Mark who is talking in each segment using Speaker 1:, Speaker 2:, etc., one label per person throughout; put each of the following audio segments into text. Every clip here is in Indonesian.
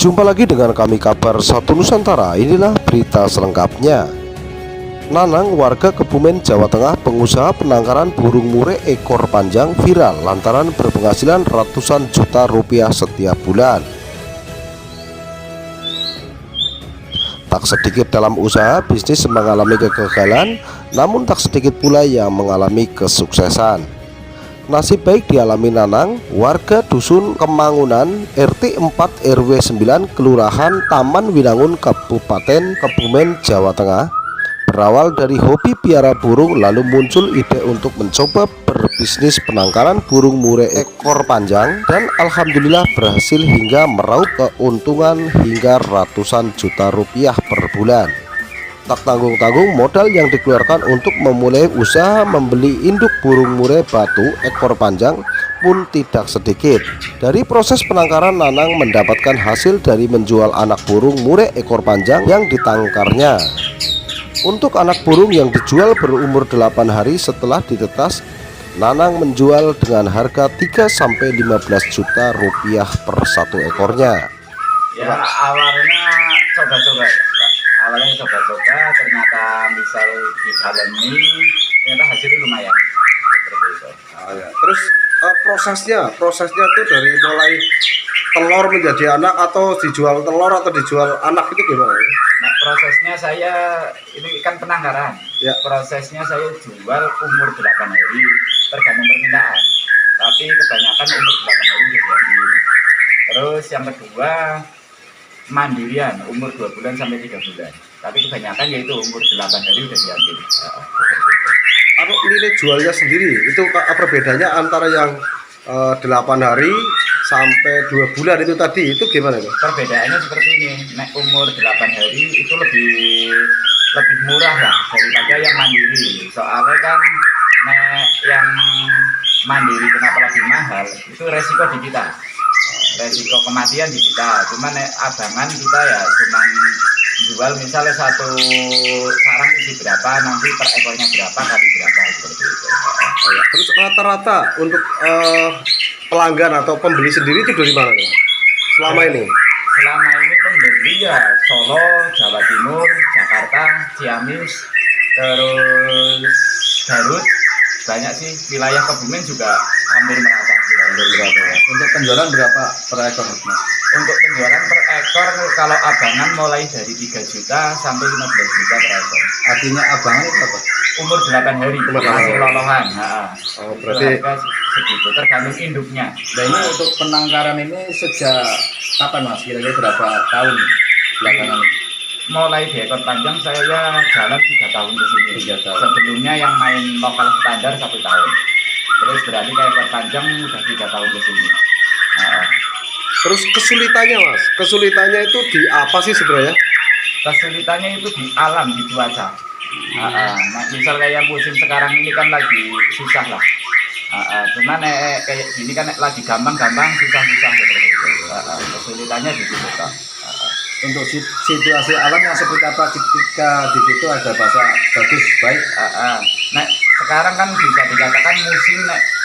Speaker 1: Jumpa lagi dengan kami Kabar Satu Nusantara. Inilah berita selengkapnya. Nanang, warga Kebumen, Jawa Tengah, pengusaha penangkaran burung murai ekor panjang viral lantaran berpenghasilan ratusan juta rupiah setiap bulan. Tak sedikit dalam usaha bisnis mengalami kegagalan, namun tak sedikit pula yang mengalami kesuksesan. Nasib baik dialami Nanang, warga Dusun Kemangunan, RT 4 RW 9, Kelurahan Taman Winangun, Kabupaten Kebumen, Jawa Tengah. Berawal dari hobi piara burung, lalu muncul ide untuk mencoba berbisnis penangkaran burung murai ekor panjang, dan alhamdulillah berhasil hingga meraup keuntungan hingga ratusan juta rupiah per bulan. Tak tanggung-tanggung modal yang dikeluarkan untuk memulai usaha membeli induk burung murai batu ekor panjang pun tidak sedikit. Dari proses penangkaran, Nanang mendapatkan hasil dari menjual anak burung murai ekor panjang yang ditangkarnya. Untuk anak burung yang dijual berumur 8 hari setelah ditetas, Nanang menjual dengan harga 3-15 juta rupiah per satu ekornya.
Speaker 2: Ya awalnya coba-coba, awalnya coba-coba, ternyata misal didalemi, ternyata hasilnya lumayan. Seperti itu.
Speaker 1: Ya. Terus prosesnya tuh dari mulai telur menjadi anak atau dijual telur atau dijual anak itu gimana?
Speaker 2: Nah, prosesnya saya, ini kan penangkaran.
Speaker 1: Ya.
Speaker 2: Prosesnya saya jual umur 8 hari, tergantung permintaan. Tapi kebanyakan umur 8 hari diambil. Terus yang kedua, mandirian, umur 2 bulan sampai 3 bulan. Tapi kebanyakan yaitu umur 8 hari udah diambil.
Speaker 1: Apa nilai jualnya sendiri? Itu perbedaannya antara yang 8 hari sampai 2 bulan itu tadi, itu gimana tuh?
Speaker 2: Perbedaannya seperti ini, nek umur 8 hari itu lebih murah lah daripada yang mandiri. Soalnya kan nek yang mandiri kenapa lebih mahal, itu resiko di kita, resiko kematian di kita. Cuman nek abangan kita ya cuman jual misalnya satu sarang isi berapa, nanti per ekornya berapa kali berapa, seperti itu.
Speaker 1: Terus rata-rata untuk pelanggan atau pembeli sendiri itu dari mana nih selama ini?
Speaker 2: Selama ini pembeli ya Solo, Jawa Timur, Jakarta, Ciamis, terus Garut, banyak sih. Wilayah Kebumen juga hampir merata.
Speaker 3: Untuk penjualan berapa per ekor, Mas?
Speaker 2: Untuk penjualan per ekor kalau abangan mulai dari 3 juta sampai 15 juta per ekor.
Speaker 3: Artinya abangan itu apa?
Speaker 2: Umur 8 hari masih lolohan.
Speaker 1: Oh, berarti
Speaker 2: segitu, tergantung induknya.
Speaker 3: Nah, ini untuk penangkaran ini sejak kapan, Mas? Kira-kira berapa tahun belakangan ini?
Speaker 2: Mulai di ekor panjang saya jalan 3 tahun di sini.
Speaker 3: 3 tahun.
Speaker 2: Sebelumnya yang main lokal standar 1 tahun. Terus berarti ke ekor panjang udah 3 tahun di sini.
Speaker 1: terus kesulitannya, Mas, kesulitannya itu di apa sih sebenarnya?
Speaker 2: Kesulitannya itu di alam, di cuaca. Nah, misal kayak musim sekarang ini kan lagi susah lah. Cuman kayak gini kan lagi gampang-gampang, susah-susah seperti itu. Kesulitannya di situ kan.
Speaker 3: Untuk situasi alam yang seperti apa ketika di situ ada bahasa bagus, baik?
Speaker 2: Nah, sekarang kan bisa dikatakan musim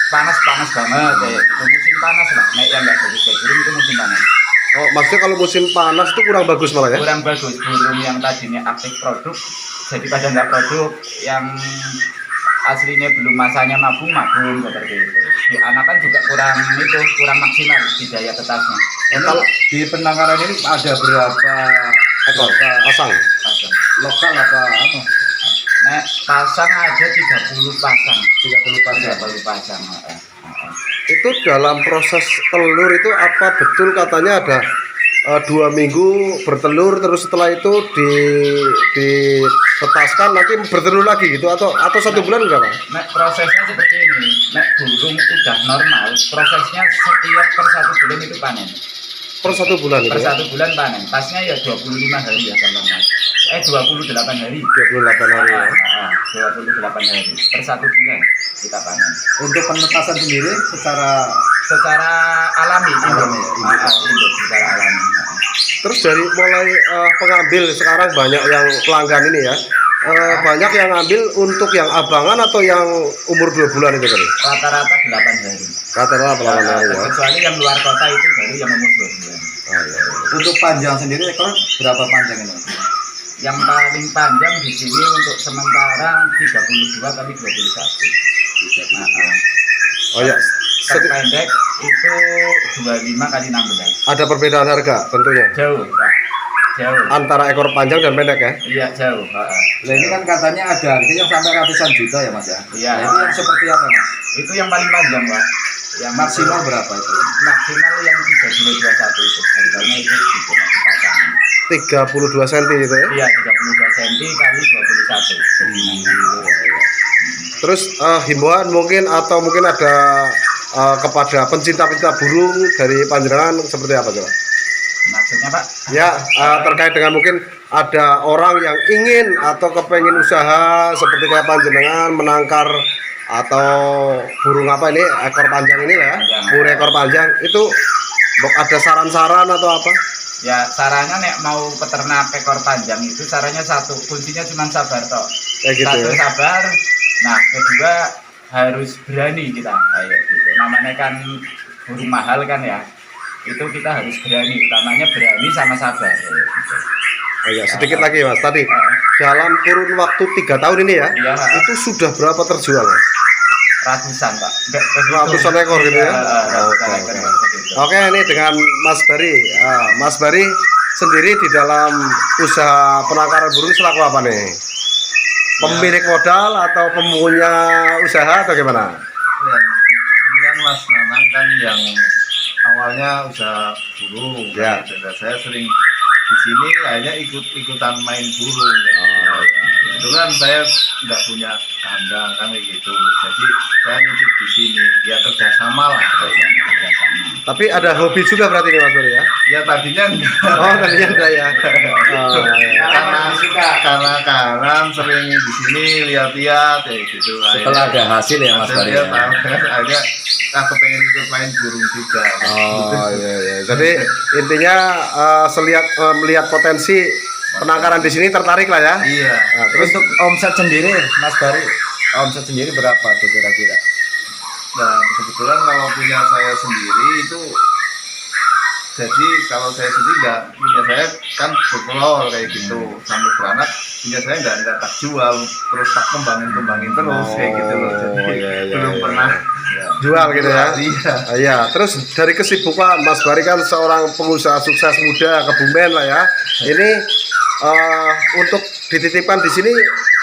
Speaker 2: panas-panas banget, itu musim panas lah. Nek yang nggak bagus-bagus itu musim panas.
Speaker 1: Oh, maksudnya kalau musim panas itu kurang bagus malah ya?
Speaker 2: Kurang bagus, burung yang tadinya aktif produk jadi pada nggak produk, yang aslinya belum masanya mabung seperti itu. Di anakan juga kurang maksimal di daya tetasnya.
Speaker 3: Ini kalau di penangkaran ini ada berapa ekor?
Speaker 1: Pasang.
Speaker 3: Lokal apa?
Speaker 2: Nah, pasang ada 30 pasang.
Speaker 3: 30
Speaker 2: pasang.
Speaker 1: Itu dalam proses telur itu apa betul katanya ada 2 minggu bertelur, terus setelah itu ditetaskan nanti bertelur lagi gitu, atau 1 bulan berapa?
Speaker 2: Nah, prosesnya seperti ini. Nah, burung udah normal, prosesnya setiap per 1 bulan itu panen.
Speaker 1: Per 1 bulan itu
Speaker 2: Per
Speaker 1: ya?
Speaker 2: 1 bulan panen. Pasnya ya 25 hari ya kalau 28 hari.
Speaker 1: 28 hari ya?
Speaker 2: 28 hari. Per 1 bulan kita panen.
Speaker 3: Untuk penetasan sendiri secara
Speaker 2: alami,
Speaker 3: Alami.
Speaker 2: induk secara alami.
Speaker 1: Terus dari mulai pengambil sekarang banyak yang pelanggan ini ya, banyak yang ngambil untuk yang abangan atau yang umur 2 bulan itu kan?
Speaker 2: Rata-rata 8 hari.
Speaker 1: Rata-rata 8 hari ya.
Speaker 2: Kecuali yang luar kota itu baru yang umur 2 bulan.
Speaker 1: Oh, iya.
Speaker 3: Untuk panjang sendiri ekor berapa panjang ini?
Speaker 2: Yang paling panjang di sini untuk sementara 32 kali 21. Nah,
Speaker 1: Oh ya,
Speaker 2: terpendek itu 25 kali 16.
Speaker 1: ada perbedaan harga tentunya
Speaker 2: Jauh, Pak. Jauh.
Speaker 1: antara ekor panjang dan pendek ya.
Speaker 2: Iya, jauh.
Speaker 3: Nah ini kan katanya ada harga yang sampai ratusan juta ya mas ya?
Speaker 2: Iya.
Speaker 3: Nah, itu yang seperti apa mas?
Speaker 2: Itu yang paling panjang, Pak. Yang
Speaker 3: Maksimal berapa itu?
Speaker 2: maksimal yang 32 itu. Harganya itu gitu, Pak, pasangan.
Speaker 1: 32 cm itu ya.
Speaker 2: Iya, 32 cm kali 21.
Speaker 1: Terus himbauan mungkin atau mungkin ada kepada pencinta-pencinta burung dari panjenengan seperti apa coba?
Speaker 2: Maksudnya, Pak?
Speaker 1: Ya, terkait dengan mungkin ada orang yang ingin atau kepengen usaha seperti kayak panjenengan menangkar atau burung apa ini ekor panjang ini lah ya, burung ekor panjang itu ada saran-saran atau apa?
Speaker 2: Ya, sarannya nek mau peternak ekor panjang itu sarannya satu, kuncinya cuma sabar toh.
Speaker 1: Kayak gitu
Speaker 2: Satu
Speaker 1: ya.
Speaker 2: sabar. Nah, kedua harus berani kita. Ayo gitu. Namanya kan burung mahal kan ya. Itu kita harus berani, utamanya berani sama sabar. Ayo, gitu.
Speaker 1: Oh ya, sedikit lagi mas, tadi dalam kurun waktu 3 tahun ini ya,
Speaker 2: Iya.
Speaker 1: itu sudah berapa terjual mas?
Speaker 2: Ratusan, Pak. Nggak begitu.
Speaker 1: Ratusan ekor gitu ya?
Speaker 2: Ratusan
Speaker 1: Oke,
Speaker 2: ekor,
Speaker 1: oke.
Speaker 2: Pak, begitu.
Speaker 1: Oke, ini dengan Mas Bari. Mas Bari sendiri di dalam usaha penangkaran burung selaku apa nih? Pemilik modal atau punya usaha atau gimana?
Speaker 4: Ya, ini kan Mas Nanang kan yang awalnya usaha burung,
Speaker 1: Ya.
Speaker 4: dan saya sering di sini hanya ikut-ikutan main burung. Kebetulan saya nggak punya kandang kan kayak gitu, jadi saya nitip di sini, ya kerjasama lah.
Speaker 1: Tapi ada hobi juga berarti nih Mas Bari ya?
Speaker 4: Ya tadinya enggak.
Speaker 1: Oh, tadinya enggak ya. Oh, ya.
Speaker 4: karena sering di sini lihat-lihat kayak gitu.
Speaker 3: Setelah ada hasil ya mas Bari ya?
Speaker 4: Akhirnya kepengen ikut main burung juga.
Speaker 1: Oh iya iya. Jadi intinya melihat potensi penangkaran di sini tertarik lah ya.
Speaker 4: Iya.
Speaker 1: Nah, terus
Speaker 3: Untuk omset sendiri mas Bari, omset sendiri berapa tuh kira-kira?
Speaker 4: Dan kebetulan kalau punya saya sendiri itu, jadi kalau saya sendiri nggak punya, saya kan bertelur kayak gitu sampai beranak, punya saya nggak tak jual, terus tak kembangin terus kayak gitu loh. Jadi
Speaker 1: iya, iya,
Speaker 4: belum
Speaker 1: iya.
Speaker 4: pernah
Speaker 1: jual gitu ya.
Speaker 4: Iya.
Speaker 1: Iya, terus dari kesibukan Mas Bari kan seorang pengusaha sukses muda Kebumen lah ya. Ini untuk dititipkan di sini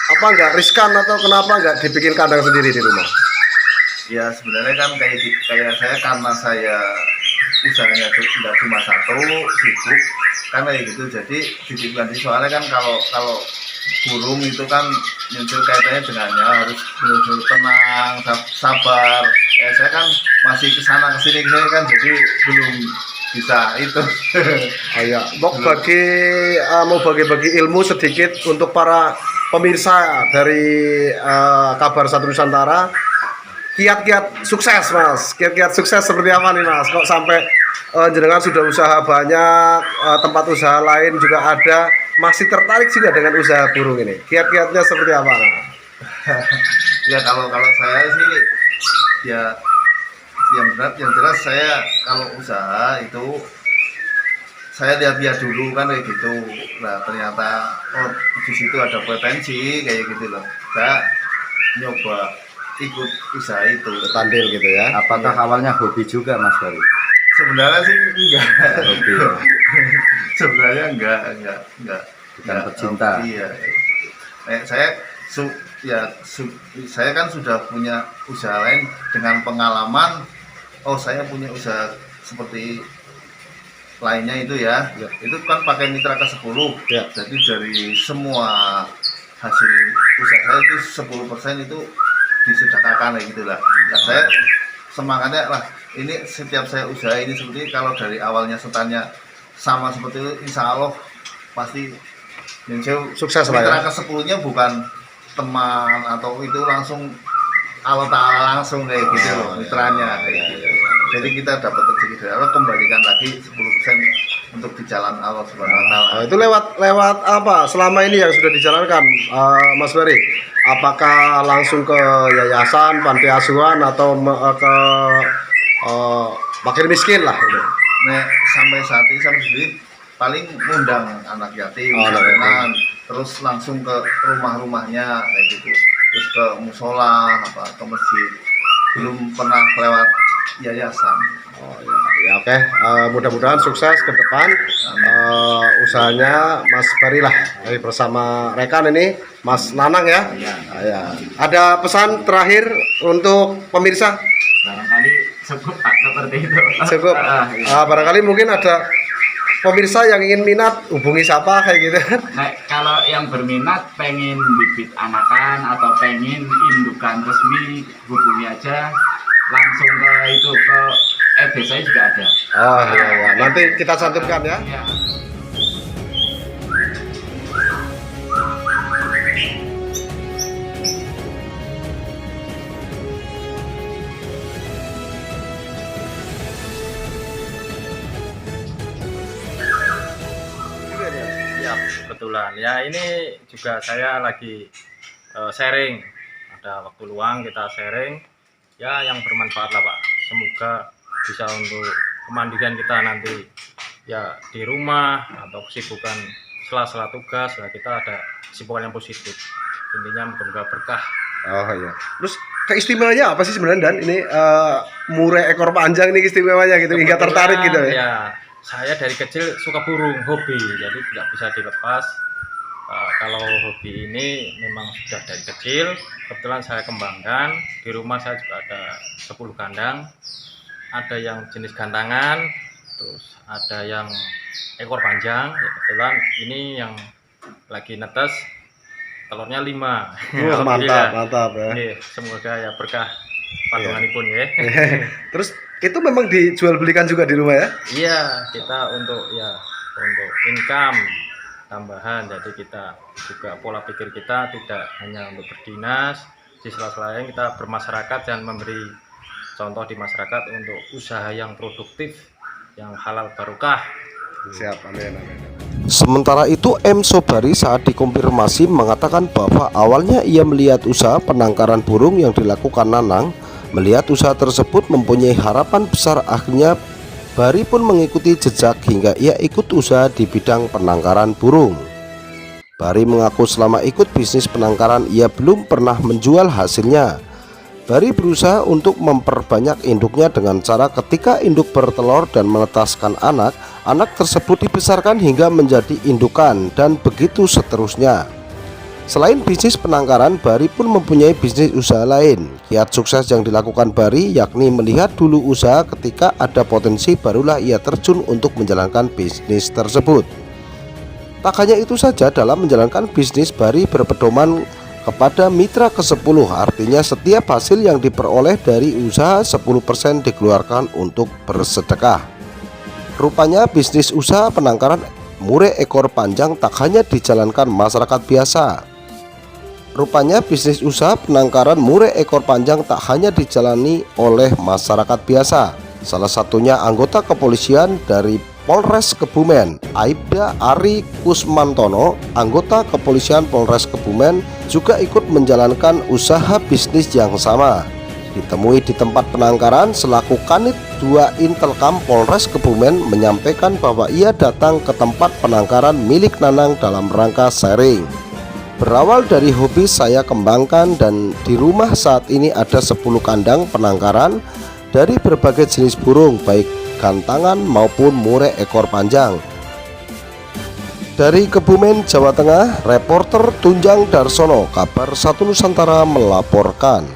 Speaker 1: apa enggak riskan atau kenapa enggak dibikin kandang sendiri di rumah?
Speaker 4: Ya sebenarnya kan kayak saya, karena saya usahanya tidak cuma satu, sibuk kan kayak gitu, jadi dititipkan di, soalnya kan kalau burung itu kan muncul kaitannya dengannya harus benar-benar tenang, sabar. Saya kan masih kesana kesini kan, jadi belum bisa itu.
Speaker 1: Oh iya, mau bagi-bagi ilmu sedikit untuk para pemirsa dari Kabar Satu Nusantara. Kiat-kiat sukses mas, kiat-kiat sukses seperti apa nih mas? Kok sampai jenengan sudah usaha banyak, tempat usaha lain juga ada, masih tertarik juga dengan usaha burung ini? Kiat-kiatnya seperti apa? Nah?
Speaker 4: Ya kalau saya sih ya yang jelas saya kalau usaha itu saya lihat-lihat dulu kan kayak gitu. Nah ternyata di situ ada potensi kayak gitu loh. Saya nyoba ikut usaha itu.
Speaker 1: Tandil gitu ya?
Speaker 3: Apakah awalnya hobi juga mas Bari?
Speaker 4: Sebenarnya sih enggak.
Speaker 3: Hobi ya?
Speaker 4: Sebenarnya enggak.
Speaker 3: Bukan pecinta.
Speaker 4: Iya. Saya saya kan sudah punya usaha lain dengan pengalaman. Oh saya punya usaha seperti lainnya itu ya. Itu kan pakai mitra ke-10.
Speaker 1: Ya.
Speaker 4: Jadi dari semua hasil usaha saya itu 10% itu disedekahkan kayak gitulah. Nah, saya semangatnya lah, ini setiap saya usaha ini seperti kalau dari awalnya setannya sama seperti itu, insya Allah pasti
Speaker 1: Sukses lah ya.
Speaker 4: mitra ke-10-nya bukan teman atau itu langsung Allah Ta'ala langsung kayak gitu loh mitranya kayak gitu. Jadi kita dapat rezeki dari Allah, kembalikan lagi 10% untuk di jalan Allah Subhanahu wa taala.
Speaker 1: Nah, itu lewat apa selama ini yang sudah dijalankan, Mas Bari? Apakah langsung ke yayasan, panti asuhan, atau ke fakir miskin lah gitu?
Speaker 4: Nek sampai saat ini saya sendiri paling ngundang anak yatim, terus langsung ke rumah-rumahnya kayak gitu, terus ke musola, ke masjid. Belum pernah lewat yayasan.
Speaker 1: Oh ya, oke. Mudah-mudahan sukses ke depan usahanya Mas Bari lah, bersama rekan ini Mas Nanang ya. Ya. Ada pesan terakhir untuk pemirsa?
Speaker 2: Barangkali cukup Pak, seperti itu.
Speaker 1: Cukup. Barangkali mungkin ada pemirsa yang ingin minat, hubungi siapa kayak gitu.
Speaker 2: Nah, kalau yang berminat pengen bibit anakan atau pengen indukan resmi, hubungi aja langsung ke itu, ke FB saya juga ada.
Speaker 1: Oh iya. Nanti kita cantumkan ya.
Speaker 2: Ya.
Speaker 3: Ya, kebetulan. Ya, ini juga saya lagi sharing. Ada waktu luang kita sharing. Ya, yang bermanfaat lah, Pak. Semoga bisa untuk kemandirian kita nanti ya di rumah atau kesibukan sela-sela tugas, lah kita ada kesibukan yang positif. Intinya moga-moga berkah.
Speaker 1: Oh iya. Terus keistimewaannya apa sih sebenarnya, Dan? Ini murai ekor panjang ini istimewanya gitu, hingga tertarik gitu ya?
Speaker 3: Ya, saya dari kecil suka burung, hobi, jadi tidak bisa dilepas. Kalau hobi ini memang sudah dari kecil, kebetulan saya kembangkan. Di rumah saya juga ada 10 kandang, ada yang jenis gantangan, terus ada yang ekor panjang. Ya, kebetulan ini yang lagi netes, telurnya 5.
Speaker 1: Wah, mantap ya.
Speaker 3: Oke, semoga ya berkah pandunganipun ya.
Speaker 1: Terus itu memang dijual belikan juga di rumah ya?
Speaker 3: Iya, kita untuk income tambahan. Jadi kita juga pola pikir kita tidak hanya untuk berdinas, di sela-sela yang kita bermasyarakat dan memberi contoh di masyarakat untuk usaha yang produktif, yang halal barokah.
Speaker 1: Siap, amin. Sementara itu M. Sobari saat dikonfirmasi mengatakan bahwa awalnya ia melihat usaha penangkaran burung yang dilakukan Nanang. Melihat usaha tersebut mempunyai harapan besar, akhirnya Bari pun mengikuti jejak hingga ia ikut usaha di bidang penangkaran burung. Bari mengaku selama ikut bisnis penangkaran ia belum pernah menjual hasilnya. Bari berusaha untuk memperbanyak induknya dengan cara ketika induk bertelur dan menetaskan anak, anak tersebut dibesarkan hingga menjadi indukan dan begitu seterusnya. Selain bisnis penangkaran, Bari pun mempunyai bisnis usaha lain. Kiat sukses yang dilakukan Bari yakni melihat dulu usaha, ketika ada potensi barulah ia terjun untuk menjalankan bisnis tersebut. Tak hanya itu saja, dalam menjalankan bisnis Bari berpedoman kepada mitra ke-10, artinya setiap hasil yang diperoleh dari usaha 10% dikeluarkan untuk bersedekah. Rupanya bisnis usaha penangkaran murai ekor panjang tak hanya dijalankan masyarakat biasa. Rupanya bisnis usaha penangkaran murai ekor panjang tak hanya dijalani oleh masyarakat biasa. Salah satunya anggota kepolisian dari Polres Kebumen, Aibda Ari Kusmantono, anggota kepolisian Polres Kebumen, juga ikut menjalankan usaha bisnis yang sama. Ditemui di tempat penangkaran, selaku Kanit 2 Intelkam Polres Kebumen menyampaikan bahwa ia datang ke tempat penangkaran milik Nanang dalam rangka sharing. Berawal dari hobi saya kembangkan, dan di rumah saat ini ada 10 kandang penangkaran dari berbagai jenis burung, baik gantangan maupun murai ekor panjang. Dari Kebumen, Jawa Tengah, reporter Tunjang Darsono, Kabar 1 Nusantara melaporkan.